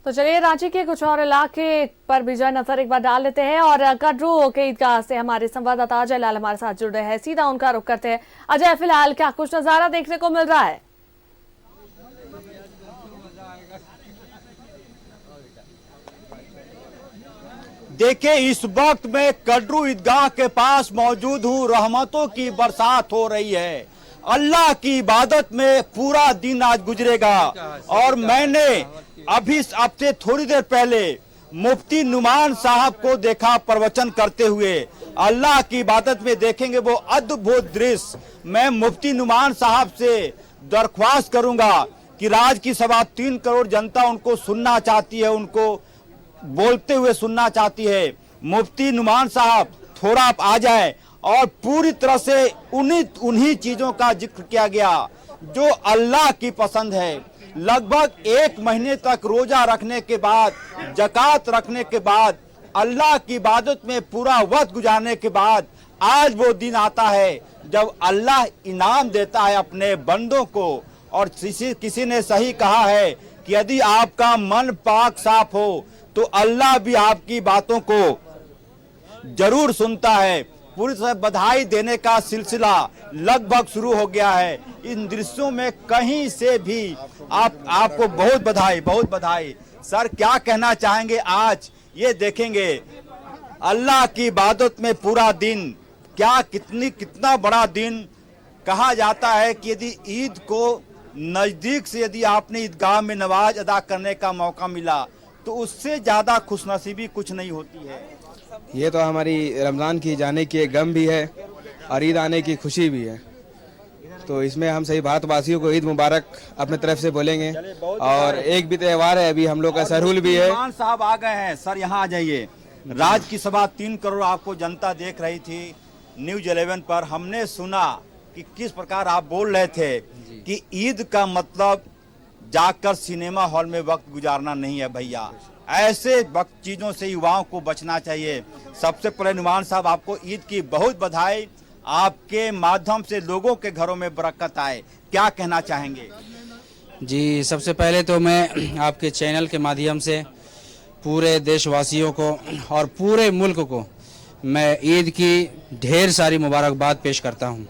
तो चलिए रांची के कुछ और इलाके पर भी जो है नजर एक बार डाल लेते हैं और कटरू के ईदगाह से हमारे संवाददाता अजय लाल हमारे साथ जुड़ रहे हैं। सीधा उनका रुख करते हैं। अजय, फिलहाल क्या कुछ नजारा देखने को मिल रहा है? देखिए, इस वक्त मैं कटरू ईदगाह के पास मौजूद हूँ। रहमतों की बरसात हो रही है। अल्लाह की इबादत में पूरा दिन आज गुजरेगा। और मैंने अभी अब से थोड़ी देर पहले मुफ्ती नुमान साहब को देखा प्रवचन करते हुए। अल्लाह की इबादत में देखेंगे वो अद्भुत दृश्य। मैं मुफ्ती नुमान साहब से दरख्वास्त करूंगा कि राज्य की 3.25 करोड़ जनता उनको सुनना चाहती है, उनको बोलते हुए सुनना चाहती है। मुफ्ती नुमान साहब थोड़ा आप आ जाए और पूरी तरह से उन्हीं चीजों का जिक्र किया गया जो अल्लाह की पसंद है। लगभग 1 महीने तक रोजा रखने के बाद, जकात रखने के बाद, अल्लाह की इबादत में पूरा वक्त गुजारने के बाद आज वो दिन आता है जब अल्लाह इनाम देता है अपने बंदों को। और किसी ने सही कहा है कि यदि आपका मन पाक साफ हो तो अल्लाह भी आपकी बातों को जरूर सुनता है। पूरी तरह बधाई देने का सिलसिला लगभग शुरू हो गया है। इन दृश्यों में कहीं से भी आपको बहुत बधाई, बहुत बधाई। सर, क्या कहना चाहेंगे? आज ये देखेंगे अल्लाह की इबादत में पूरा दिन, कितना बड़ा दिन। कहा जाता है कि यदि ईद को नजदीक से यदि आपने ईदगाह में नमाज अदा करने का मौका मिला तो उससे ज्यादा खुशनसीबी कुछ नहीं होती है। ये तो हमारी रमज़ान की जाने की एक गम भी है और ईद आने की खुशी भी है। तो इसमें हम सभी भारतवासियों को ईद मुबारक अपने तरफ से बोलेंगे। और एक भी त्यौहार है, अभी हम लोग का सरहुल भी है। नुमान साहब आ गए हैं। सर, यहाँ आ जाइए। राज्य की 3.25 करोड़ आपको जनता देख रही थी न्यूज 11 पर। हमने सुना कि किस प्रकार आप बोल रहे थे कि ईद का मतलब जाकर सिनेमा हॉल में वक्त गुजारना नहीं है भैया। ऐसे वक्त चीजों से युवाओं को बचना चाहिए। सबसे पहले नुमान साहब, आपको ईद की बहुत बधाई। आपके माध्यम से लोगों के घरों में बरकत आए, क्या कहना चाहेंगे? जी, सबसे पहले तो मैं आपके चैनल के माध्यम से पूरे देशवासियों को और पूरे मुल्क को मैं ईद की ढेर सारी मुबारकबाद पेश करता हूं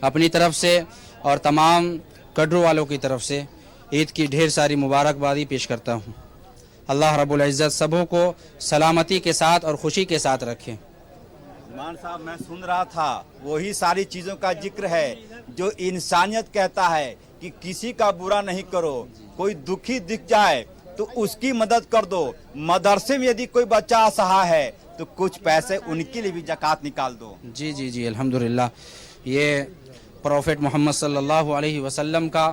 अपनी तरफ से, और तमाम कटरू वालों की तरफ से ईद की ढेर सारी मुबारकबादी पेश करता हूं। अल्लाह रब्बुल इज़्ज़त सबों को सलामती के साथ और खुशी के साथ रखे। नुमान साहब, मैं सुन रहा था वही सारी चीजों का जिक्र है जो इंसानियत कहता है कि किसी का बुरा नहीं करो। कोई दुखी दिख जाए तो उसकी मदद कर दो। मदरसे में यदि कोई बच्चा असहाय है तो कुछ पैसे उनके लिए भी ज़कात निकाल दो। जी जी जी, अल्हम्दुलिल्लाह। ये प्रॉफेट मोहम्मद सल्लल्लाहु अलैहि वसल्लम का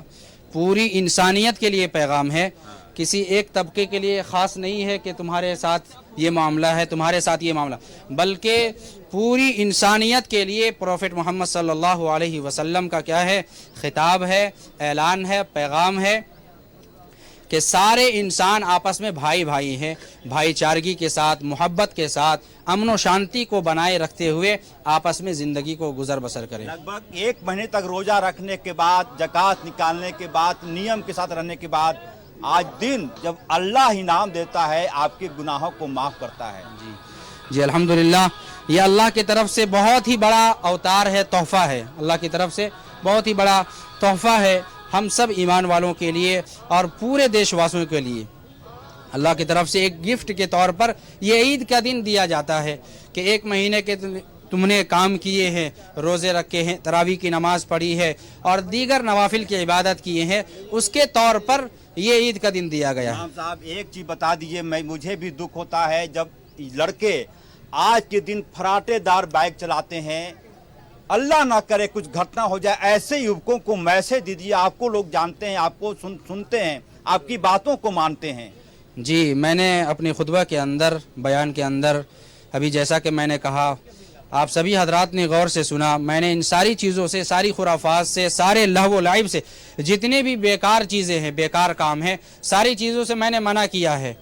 पूरी इंसानियत के लिए पैगाम है। किसी एक तबके के लिए ख़ास नहीं है कि तुम्हारे साथ ये मामला है, तुम्हारे साथ ये मामला, बल्कि पूरी इंसानियत के लिए प्रॉफेट मोहम्मद सल्लल्लाहु अलैहि वसल्लम का क्या है, खिताब है, ऐलान है, पैगाम है कि सारे इंसान आपस में भाई भाई हैं। भाईचारगी के साथ, मोहब्बत के साथ, अमन और शांति को बनाए रखते हुए आपस में ज़िंदगी को गुजर बसर करें। लगभग 1 महीने तक रोजा रखने के बाद, जकात निकालने के बाद, नियम के साथ रहने के बाद आज दिन जब अल्लाह इनाम देता है, आपके गुनाहों को माफ़ करता है। जी अल्हम्दुलिल्लाह, ये अल्लाह की तरफ से बहुत ही बड़ा अवतार है, तोहफ़ा है। अल्लाह की तरफ से बहुत ही बड़ा तोहफ़ा है हम सब ईमान वालों के लिए और पूरे देशवासियों के लिए। अल्लाह की तरफ से एक गिफ्ट के तौर पर ये ईद का दिन दिया जाता है कि 1 महीने के तुमने काम किए हैं, रोज़े रखे हैं, तरावी की नमाज पढ़ी है और दीगर नवाफिल की इबादत किए हैं, उसके तौर पर ये ईद का दिन दिया गया है। साहब, एक चीज़ बता दीजिए, मुझे भी दुख होता है जब लड़के आज के दिन फराटेदार बाइक चलाते हैं। अल्लाह ना करे कुछ घटना हो जाए, ऐसे युवकों को मैसेज दीजिए। आपको लोग जानते हैं, आपको सुनते हैं, आपकी बातों को मानते हैं। जी, मैंने अपने खुतबा के अंदर, बयान के अंदर, अभी जैसा कि मैंने कहा, आप सभी हजरात ने गौर से सुना, मैंने इन सारी चीज़ों से, सारी खुराफात से, सारे लहव लाइब से, जितने भी बेकार चीज़ें हैं, बेकार काम हैं, सारी चीज़ों से मैंने मना किया है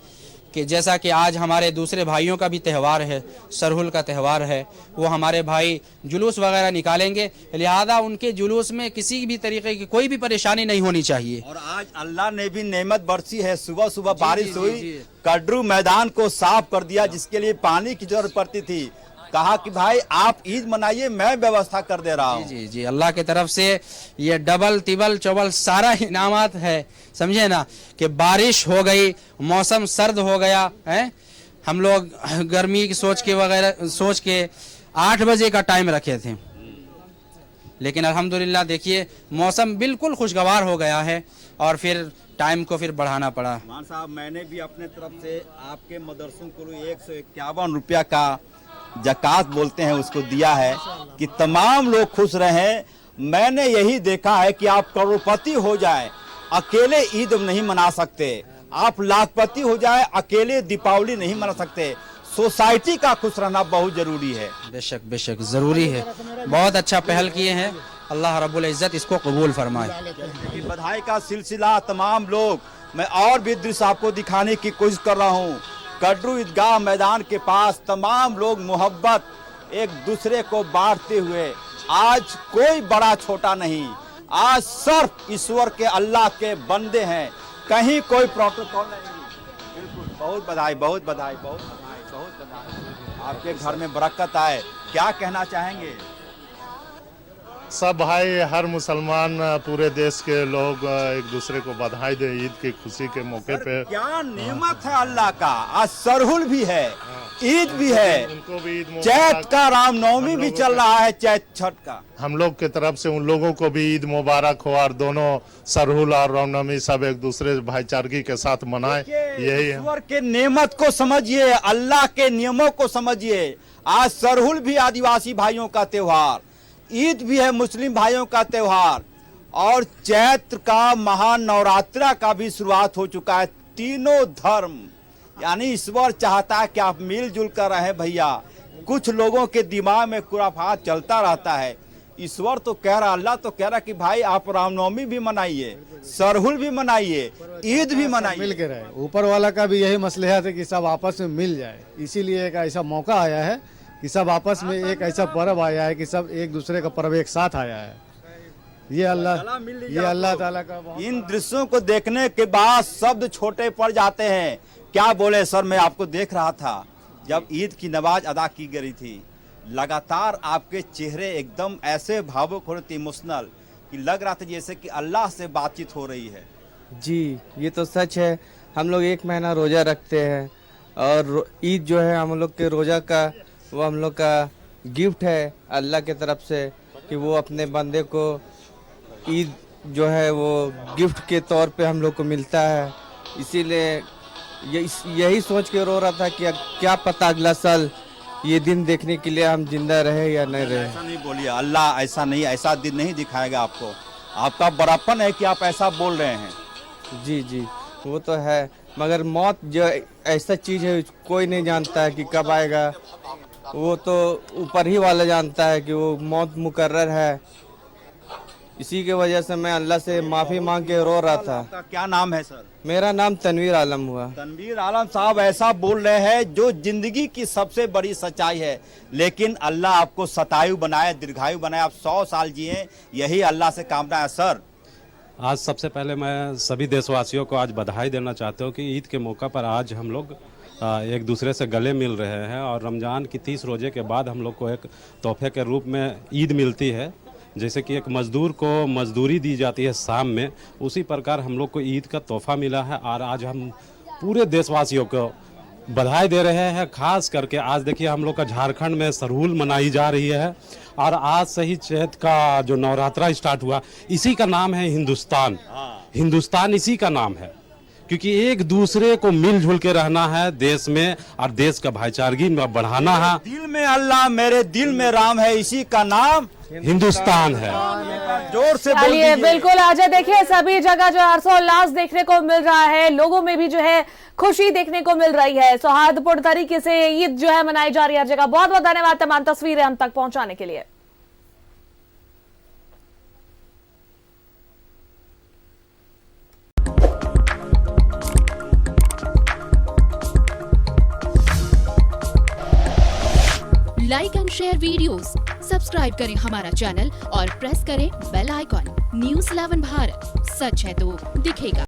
कि जैसा कि आज हमारे दूसरे भाइयों का भी त्यौहार है, सरहुल का त्यौहार है, वो हमारे भाई जुलूस वगैरह निकालेंगे, लिहाजा उनके जुलूस में किसी भी तरीके की कोई भी परेशानी नहीं होनी चाहिए। और आज अल्लाह ने भी नेमत बरसी है, सुबह सुबह बारिश जी, हुई, जी। कड्रू मैदान को साफ कर दिया, जिसके लिए पानी की जरूरत पड़ती थी। कहा कि भाई आप ईद मनाइए, मैं व्यवस्था कर दे रहा हूँ। जी जी, अल्लाह की तरफ से ये डबल तिबल चौबल सारा इनामात है, समझे ना, कि बारिश हो गई, मौसम सर्द हो गया है। हम लोग गर्मी की सोच के 8 बजे का टाइम रखे थे, लेकिन अल्हम्दुलिल्लाह देखिए मौसम बिल्कुल खुशगवार हो गया है और फिर टाइम को फिर बढ़ाना पड़ा। मान साहब, मैंने भी अपने तरफ से आपके मदरसों को 151 रुपया का जकात बोलते हैं उसको दिया है कि तमाम लोग खुश रहें। मैंने यही देखा है कि आप करोड़पति हो जाए, अकेले ईद नहीं मना सकते, आप लाखपति हो जाए, अकेले दीपावली नहीं मना सकते। सोसाइटी का खुश रहना बहुत जरूरी है। बेशक बेशक जरूरी है, बहुत अच्छा पहल किए हैं, अल्लाह रब्बुल इज्जत इसको कबूल फरमाए। बधाई का सिलसिला तमाम लोग, मैं और भी दृश्य आपको दिखाने की कोशिश कर रहा हूँ। कड्रू ईदगाह मैदान के पास तमाम लोग मोहब्बत एक दूसरे को बांटते हुए, आज कोई बड़ा छोटा नहीं, आज सिर्फ ईश्वर के अल्लाह के बंदे हैं, कहीं कोई प्रोटोकॉल नहीं। बिल्कुल, बहुत बधाई, बहुत बधाई, बहुत बधाई, बहुत बधाई। आपके घर में बरकत आए, क्या कहना चाहेंगे? सब भाई, हर मुसलमान पूरे देश के लोग एक दूसरे को बधाई दे ईद की खुशी के मौके पे। क्या नेमत है अल्लाह का, आज सरहुल भी है, ईद भी है, उनको भी ईद चैत का रामनवमी भी चल रहा है, चैत छठ का। हम लोग के तरफ से उन लोगों को भी ईद मुबारक हो और दोनों सरहुल और रामनवमी सब एक दूसरे भाईचारगी के साथ मनाए, यही है। ईश्वर के नेमत को समझिए, अल्लाह के नियमों को समझिए। आज सरहुल भी आदिवासी भाइयों का त्योहार, ईद भी है मुस्लिम भाइयों का त्योहार, और चैत्र का महानवरात्रा का भी शुरुआत हो चुका है। तीनों धर्म यानी ईश्वर चाहता है कि आप मिलजुल कर रहें भैया। कुछ लोगों के दिमाग में खुराफात चलता रहता है। ईश्वर तो कह रहा, अल्लाह तो कह रहा कि भाई आप रामनवमी भी मनाइए, सरहुल भी मनाइए, ईद भी मनाइए, मिल के रहे। ऊपर वाला का भी यही मसलहत है कि सब आपस में मिल जाए, इसीलिए एक ऐसा मौका आया है कि सब आपस में एक ऐसा पर्व आया है कि सब एक दूसरे का पर्व एक साथ आया है। ये अल्लाह ताला का। इन दृश्यों को देखने के बाद शब्द छोटे पड़ जाते हैं। क्या बोले सर, मैं आपको देख रहा था जब ईद की नमाज अदा की गई थी, लगातार आपके चेहरे एकदम ऐसे भावुक हो रहे थे, इमोशनल, कि लग रहा था जैसे कि अल्लाह से बातचीत हो रही है। जी, ये तो सच है। हम लोग 1 महीना रोज़ा रखते हैं और ईद जो है हम लोग के रोज़ा का, वो हम लोग का गिफ्ट है अल्लाह के तरफ से कि वो अपने बंदे को ईद जो है वो गिफ्ट के तौर पे हम लोग को मिलता है। इसीलिए यही सोच के रो रहा था कि क्या पता अगला साल ये दिन देखने के लिए हम जिंदा रहे या नहीं रहे। ऐसा नहीं बोलिए, अल्लाह ऐसा नहीं, ऐसा दिन नहीं दिखाएगा आपको। आपका बड़ापन है कि आप ऐसा बोल रहे हैं। जी जी, वो तो है, मगर मौत जो ऐसा चीज़ है कोई नहीं जानता है कि कब आएगा। वो तो ऊपर ही वाला जानता है कि वो मौत मुकर्रर है। इसी की वजह से मैं अल्लाह से माफ़ी मांग के रो रहा था। आपका क्या नाम है सर? मेरा नाम तनवीर आलम हुआ। तनवीर आलम साहब ऐसा बोल रहे हैं जो जिंदगी की सबसे बड़ी सच्चाई है, लेकिन अल्लाह आपको शतायु बनाए, दीर्घायु बनाए, आप 100 साल जिए, यही अल्लाह से कामना है। सर, आज सबसे पहले मैं सभी देशवासियों को आज बधाई देना चाहता हूँ कि ईद के मौका पर आज हम लोग एक दूसरे से गले मिल रहे हैं और रमज़ान की 30 रोज़े के बाद हम लोग को एक तोहफे के रूप में ईद मिलती है। जैसे कि एक मज़दूर को मज़दूरी दी जाती है शाम में, उसी प्रकार हम लोग को ईद का तोहफा मिला है और आज हम पूरे देशवासियों को बधाई दे रहे हैं। खास करके आज देखिए हम लोग का झारखंड में सरहुल मनाई जा रही है और आज से ही चैत का जो नवरात्रा स्टार्ट हुआ, इसी का नाम है हिंदुस्तान। हिंदुस्तान इसी का नाम है क्योंकि एक दूसरे को मिलजुल के रहना है देश में और देश का भाईचारगी बढ़ाना है। दिल में अल्लाह, मेरे दिल में राम है, इसी का नाम हिंदुस्तान है। जोर से बोल चलिए, दीजिए। बिल्कुल अजय, देखिए सभी जगह जो हर्षोल्लास देखने को मिल रहा है, लोगों में भी जो है खुशी देखने को मिल रही है, सौहार्दपूर्ण तरीके से ईद जो है मनाई जा रही है हर जगह। बहुत बहुत धन्यवाद तमाम तस्वीरें हम तक पहुंचाने के लिए। Like and share videos, subscribe करें हमारा चैनल और प्रेस करें बेल आइकॉन। News 11 भारत, सच है तो दिखेगा।